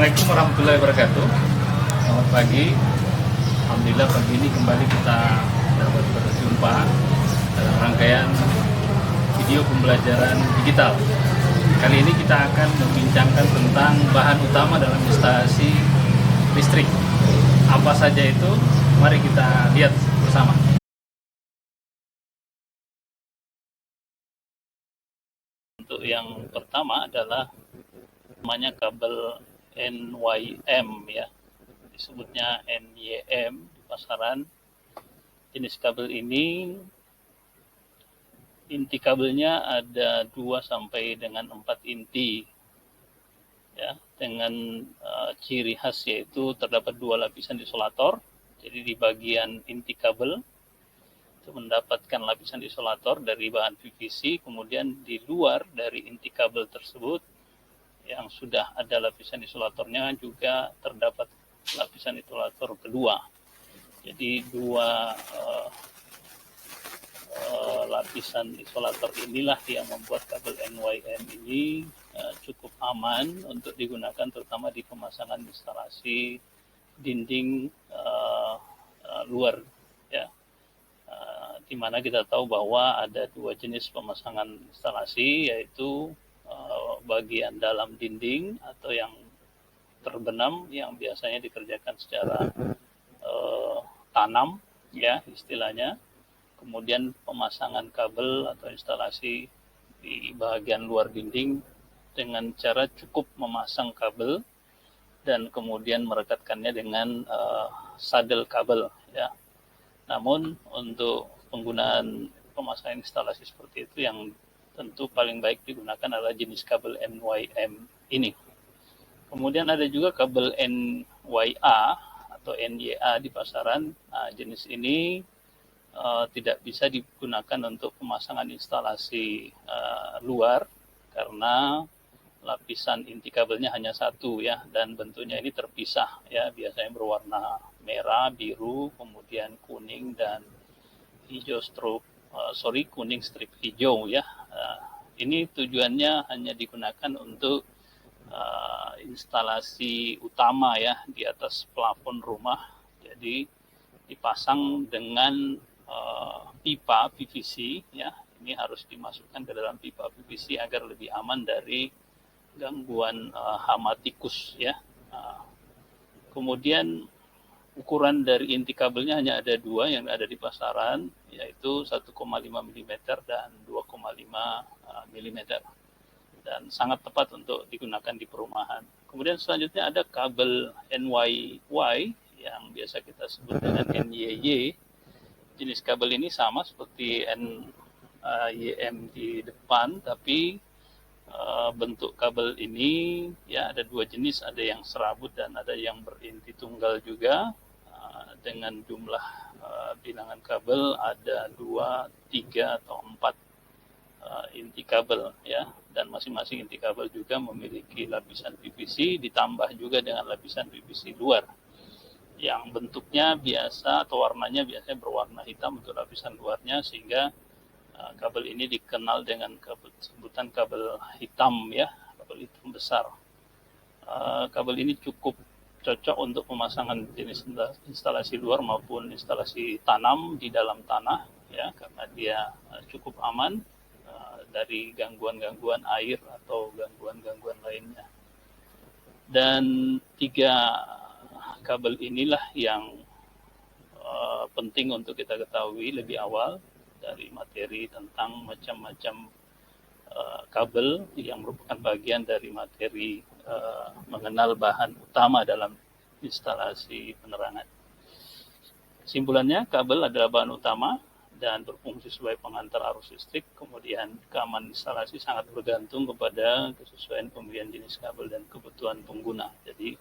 Assalamualaikum warahmatullahi wabarakatuh. Selamat pagi. Alhamdulillah pagi ini kembali kita dapat berjumpa dalam rangkaian video pembelajaran digital. Kali ini kita akan membincangkan tentang bahan utama dalam instalasi listrik. Apa saja itu? Mari kita lihat bersama. Untuk yang pertama adalah namanya kabel NYM, ya, disebutnya NYM di pasaran. Jenis kabel ini inti kabelnya ada 2 sampai dengan 4 inti, ya, dengan ciri khas yaitu terdapat 2 lapisan isolator. Jadi di bagian inti kabel itu mendapatkan lapisan isolator dari bahan PVC, kemudian di luar dari inti kabel tersebut yang sudah ada lapisan isolatornya juga terdapat lapisan isolator kedua. Jadi 2 lapisan isolator inilah yang membuat kabel NYM ini cukup aman untuk digunakan terutama di pemasangan instalasi dinding luar, ya. Di mana kita tahu bahwa ada 2 jenis pemasangan instalasi, yaitu bagian dalam dinding atau yang terbenam yang biasanya dikerjakan secara tanam, ya, istilahnya. Kemudian pemasangan kabel atau instalasi di bagian luar dinding dengan cara cukup memasang kabel dan kemudian merekatkannya dengan sadel kabel, ya. Namun untuk penggunaan pemasangan instalasi seperti itu yang tentu paling baik digunakan adalah jenis kabel NYM ini. Kemudian ada juga kabel NYA atau NYA di pasaran. Nah, jenis ini tidak bisa digunakan untuk pemasangan instalasi luar karena lapisan inti kabelnya hanya 1, ya, dan bentuknya ini terpisah, ya, biasanya berwarna merah, biru, kemudian kuning dan hijau kuning strip hijau, ya. Ini tujuannya hanya digunakan untuk instalasi utama, ya, di atas plafon rumah. Jadi dipasang dengan pipa PVC, ya. Ini harus dimasukkan ke dalam pipa PVC agar lebih aman dari gangguan hama tikus, ya. Kemudian ukuran dari inti kabelnya hanya ada 2 yang ada di pasaran, yaitu 1,5 mm dan 2,5 mm, dan sangat tepat untuk digunakan di perumahan. Kemudian selanjutnya ada kabel NYY yang biasa kita sebut dengan NYY. Jenis kabel ini sama seperti NYM di depan, tapi bentuk kabel ini, ya, ada 2 jenis, ada yang serabut dan ada yang berinti tunggal juga, dengan jumlah bilangan kabel ada 2, 3 atau 4 inti kabel, ya, dan masing-masing inti kabel juga memiliki lapisan PVC ditambah juga dengan lapisan PVC luar yang bentuknya biasa atau warnanya biasanya berwarna hitam untuk lapisan luarnya, sehingga kabel ini dikenal dengan sebutan kabel hitam, ya, kabel hitam besar. Kabel ini cukup cocok untuk pemasangan jenis instalasi luar maupun instalasi tanam di dalam tanah, ya, karena dia cukup aman dari gangguan-gangguan air atau gangguan-gangguan lainnya. Dan 3 kabel inilah yang penting untuk kita ketahui lebih awal dari materi tentang macam-macam kabel yang merupakan bagian dari materi mengenal bahan utama dalam instalasi penerangan. Kesimpulannya, kabel adalah bahan utama dan berfungsi sebagai pengantar arus listrik. Kemudian keamanan instalasi sangat bergantung kepada kesesuaian pemilihan jenis kabel dan kebutuhan pengguna. Jadi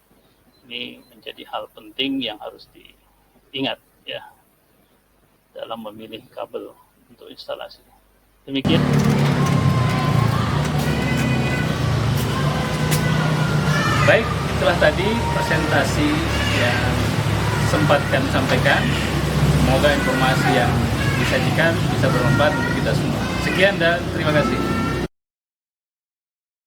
ini menjadi hal penting yang harus diingat, ya, dalam memilih kabel untuk instalasi. Demikian. Baik, itulah tadi presentasi yang sempat kami sampaikan. Semoga informasi yang disajikan bisa bermanfaat untuk kita semua. Sekian dan terima kasih.